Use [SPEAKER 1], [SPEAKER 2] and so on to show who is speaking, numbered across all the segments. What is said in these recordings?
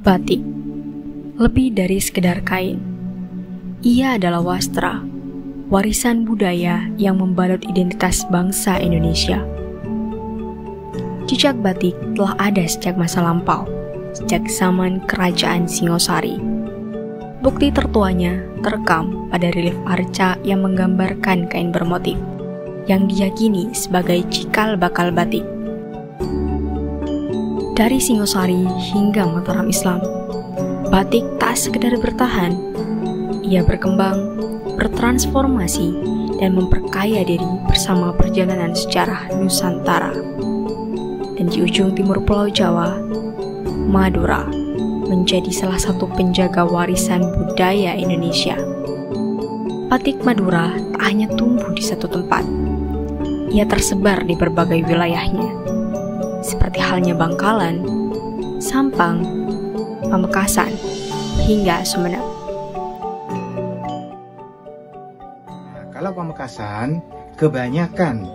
[SPEAKER 1] Batik, lebih dari sekedar kain. Ia adalah wastra, warisan budaya yang membalut identitas bangsa Indonesia. Jejak batik telah ada sejak masa lampau, sejak zaman Kerajaan Singosari. Bukti tertuanya terekam pada relief arca yang menggambarkan kain bermotif, yang diyakini sebagai cikal bakal batik. Dari Singosari hingga Mataram Islam, batik tak sekedar bertahan, ia berkembang, bertransformasi, dan memperkaya diri bersama perjalanan sejarah Nusantara. Dan di ujung timur Pulau Jawa, Madura menjadi salah satu penjaga warisan budaya Indonesia. Batik Madura tak hanya tumbuh di satu tempat, ia tersebar di berbagai wilayahnya, seperti halnya Bangkalan, Sampang, Pamekasan, hingga Sumeneb.
[SPEAKER 2] Kalau Pamekasan, kebanyakan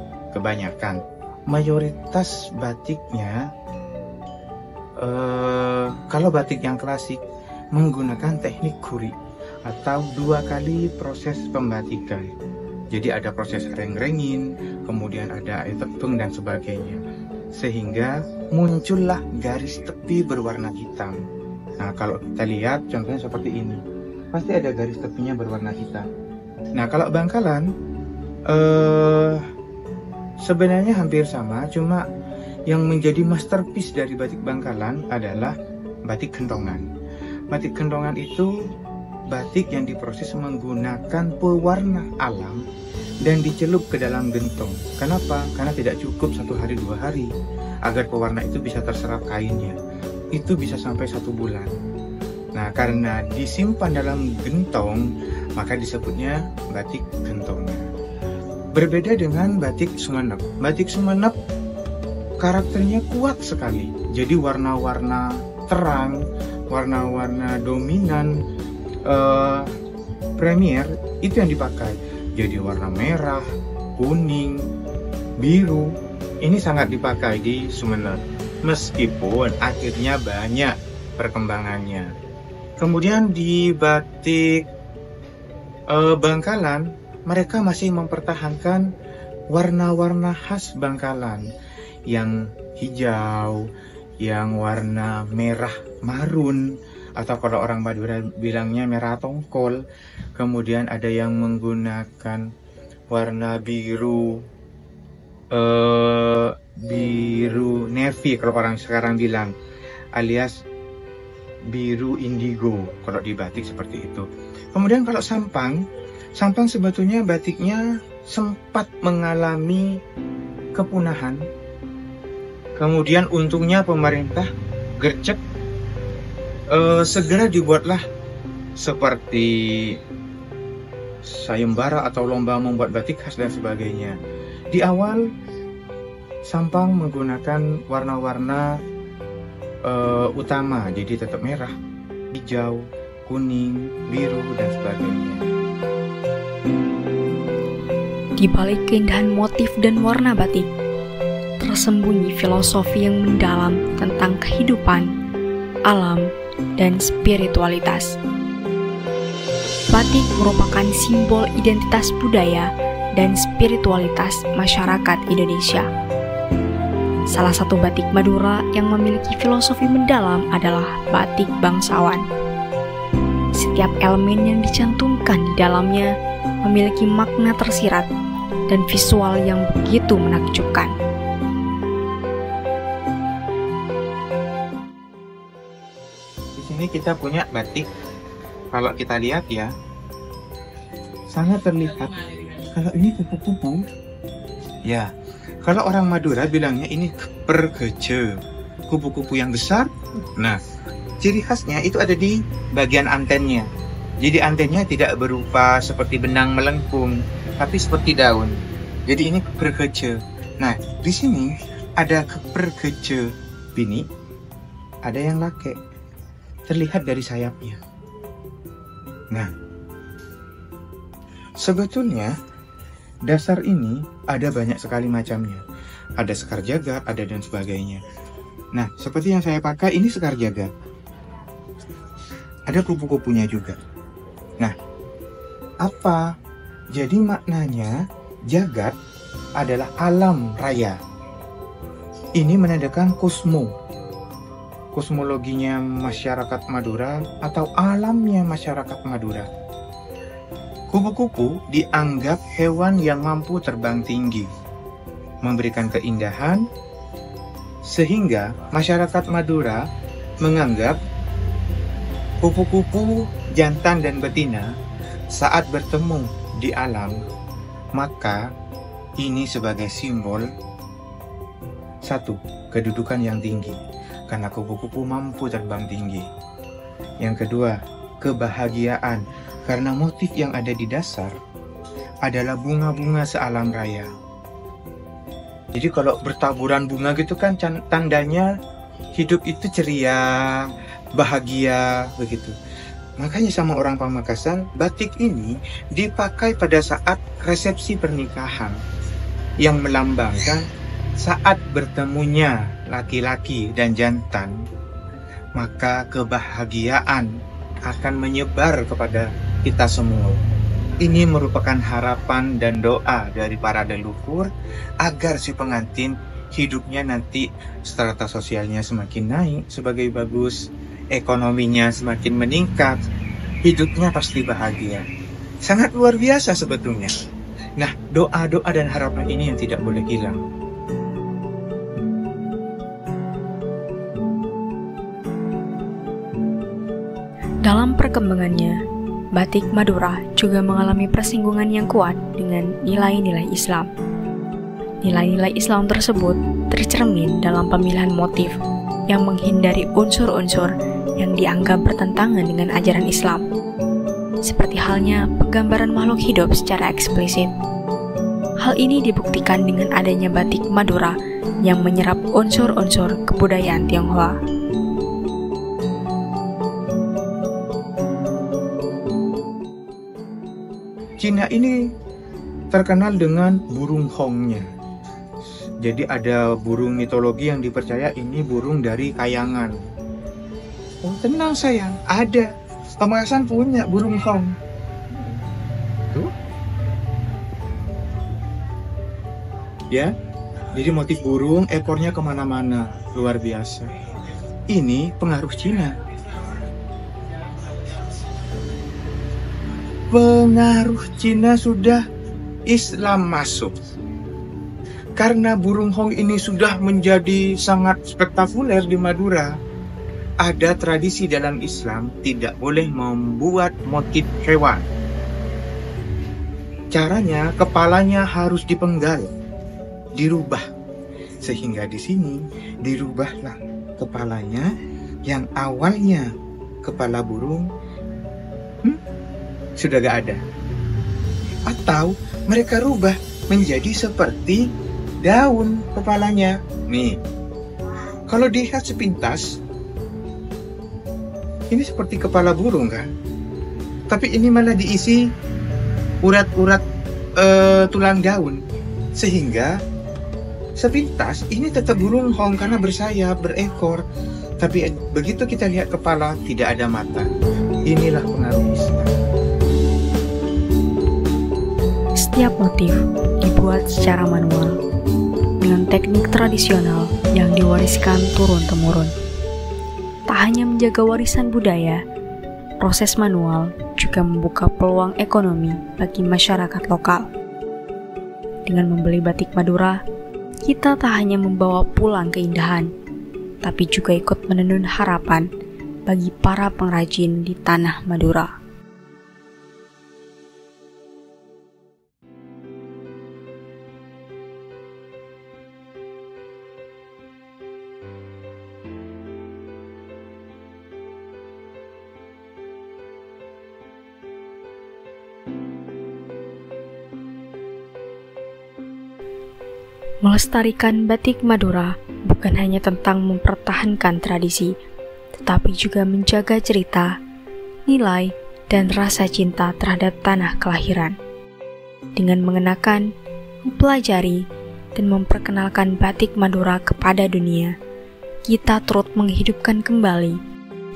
[SPEAKER 2] mayoritas batiknya, kalau batik yang klasik menggunakan teknik guri atau 2 kali proses pembatikan. Jadi ada proses reng-rengin, kemudian ada air tebing dan sebagainya, sehingga muncullah garis tepi berwarna hitam. Nah, kalau kita lihat contohnya seperti ini, pasti ada garis tepinya berwarna hitam. Nah, kalau Bangkalan sebenarnya hampir sama, cuma yang menjadi masterpiece dari batik Bangkalan adalah batik kentongan. Batik kentongan itu batik yang diproses menggunakan pewarna alam dan dicelup ke dalam gentong. Kenapa? Karena tidak cukup 1 hari 2 hari agar pewarna itu bisa terserap kainnya. Itu bisa sampai 1 bulan. Nah, karena disimpan dalam gentong, maka disebutnya batik gentongan. Berbeda dengan batik Sumeneb. Batik Sumeneb karakternya kuat sekali. Jadi warna-warna terang, warna-warna dominan, premier itu yang dipakai. Jadi warna merah, kuning, biru, ini sangat dipakai di Sumeneb. Meskipun akhirnya banyak perkembangannya. Kemudian di batik Bangkalan, mereka masih mempertahankan warna-warna khas Bangkalan, yang hijau, yang warna merah marun, atau kalau orang Madura bilangnya merah tongkol. Kemudian ada yang menggunakan warna biru, biru navy kalau orang sekarang bilang, alias biru indigo kalau di batik seperti itu. Kemudian kalau Sampang sebetulnya batiknya sempat mengalami kepunahan. Kemudian untungnya pemerintah gercep, segera dibuatlah seperti sayembara atau lomba membuat batik khas dan sebagainya. Di awal Sampang menggunakan warna-warna utama, jadi tetap merah, hijau, kuning, biru, dan sebagainya.
[SPEAKER 1] Di balik keindahan motif dan warna batik, tersembunyi filosofi yang mendalam tentang kehidupan, alam, dan spiritualitas. Batik merupakan simbol identitas budaya dan spiritualitas masyarakat Indonesia. Salah satu batik Madura yang memiliki filosofi mendalam adalah batik bangsawan. Setiap elemen yang dicantumkan di dalamnya memiliki makna tersirat dan visual yang begitu menakjubkan.
[SPEAKER 2] Di sini kita punya batik, kalau kita lihat ya, sangat terlihat. Kalau ini kupu-kupu, ya, kalau orang Madura bilangnya ini pergece, kupu-kupu yang besar. Nah, ciri khasnya itu ada di bagian antennya. Jadi antennya tidak berupa seperti benang melengkung, tapi seperti daun. Jadi ini pergece. Nah, di sini ada pergece bini, ada yang laki, terlihat dari sayapnya. Nah, sebetulnya dasar ini ada banyak sekali macamnya. Ada sekar jagat, ada dan sebagainya. Nah, seperti yang saya pakai ini sekar jagat. ada kupu-kupunya juga. Nah, apa? Jadi maknanya jagat adalah alam raya. Ini menandakan kosmologinya masyarakat Madura atau alamnya masyarakat Madura. Kupu-kupu dianggap hewan yang mampu terbang tinggi, memberikan keindahan, sehingga masyarakat Madura menganggap kupu-kupu jantan dan betina saat bertemu di alam, maka ini sebagai simbol satu, kedudukan yang tinggi, karena kupu-kupu mampu terbang tinggi. Yang kedua, kebahagiaan, karena motif yang ada di dasar adalah bunga-bunga sealam raya. Jadi kalau bertaburan bunga gitu kan tandanya hidup itu ceria, bahagia, begitu. Makanya sama orang Pamekasan, batik ini dipakai pada saat resepsi pernikahan yang melambangkan saat bertemunya laki-laki dan jantan, maka kebahagiaan akan menyebar kepada kita semua. Ini merupakan harapan dan doa dari para leluhur agar si pengantin hidupnya nanti strata sosialnya semakin naik sebagai bagus, ekonominya semakin meningkat, hidupnya pasti bahagia. Sangat luar biasa sebetulnya. Nah, doa-doa dan harapan ini yang tidak boleh hilang.
[SPEAKER 1] Dalam perkembangannya, batik Madura juga mengalami persinggungan yang kuat dengan nilai-nilai Islam. Nilai-nilai Islam tersebut tercermin dalam pemilihan motif yang menghindari unsur-unsur yang dianggap bertentangan dengan ajaran Islam, seperti halnya penggambaran makhluk hidup secara eksplisit. Hal ini dibuktikan dengan adanya batik Madura yang menyerap unsur-unsur kebudayaan Tionghoa.
[SPEAKER 2] Cina ini terkenal dengan burung hongnya. Jadi ada burung mitologi yang dipercaya ini burung dari kayangan. Oh, tenang sayang, ada. Pamekasan punya burung hong. Tuh. Ya, jadi motif burung, ekornya kemana-mana, luar biasa. Ini pengaruh Cina. Pengaruh Cina sudah Islam masuk. Karena burung hong ini sudah menjadi sangat spektakuler di Madura, ada tradisi dalam Islam tidak boleh membuat motif hewan. Caranya, kepalanya harus dipenggal, dirubah. Sehingga di sini dirubahlah kepalanya yang awalnya kepala burung sudah gak ada. Atau mereka rubah menjadi seperti daun kepalanya. Nih, kalau dilihat sepintas, ini seperti kepala burung kan? Tapi ini malah diisi urat-urat tulang daun. Sehingga sepintas ini tetap burung hong karena bersayap, berekor. Tapi begitu kita lihat kepala, tidak ada mata. Inilah pengaruh Islam.
[SPEAKER 1] Setiap motif dibuat secara manual dengan teknik tradisional yang diwariskan turun-temurun. Tak hanya menjaga warisan budaya, proses manual juga membuka peluang ekonomi bagi masyarakat lokal. Dengan membeli batik Madura, kita tak hanya membawa pulang keindahan, tapi juga ikut menenun harapan bagi para pengrajin di tanah Madura. Melestarikan batik Madura bukan hanya tentang mempertahankan tradisi, tetapi juga menjaga cerita, nilai, dan rasa cinta terhadap tanah kelahiran. Dengan mengenakan, mempelajari, dan memperkenalkan batik Madura kepada dunia, kita turut menghidupkan kembali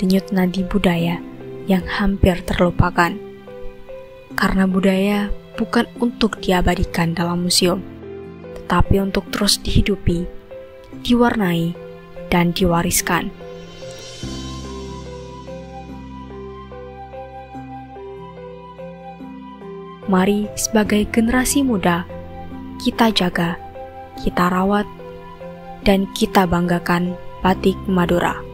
[SPEAKER 1] denyut nadi budaya yang hampir terlupakan. Karena budaya bukan untuk diabadikan dalam museum, tetapi untuk terus dihidupi, diwarnai, dan diwariskan. Mari sebagai generasi muda, kita jaga, kita rawat, dan kita banggakan batik Madura.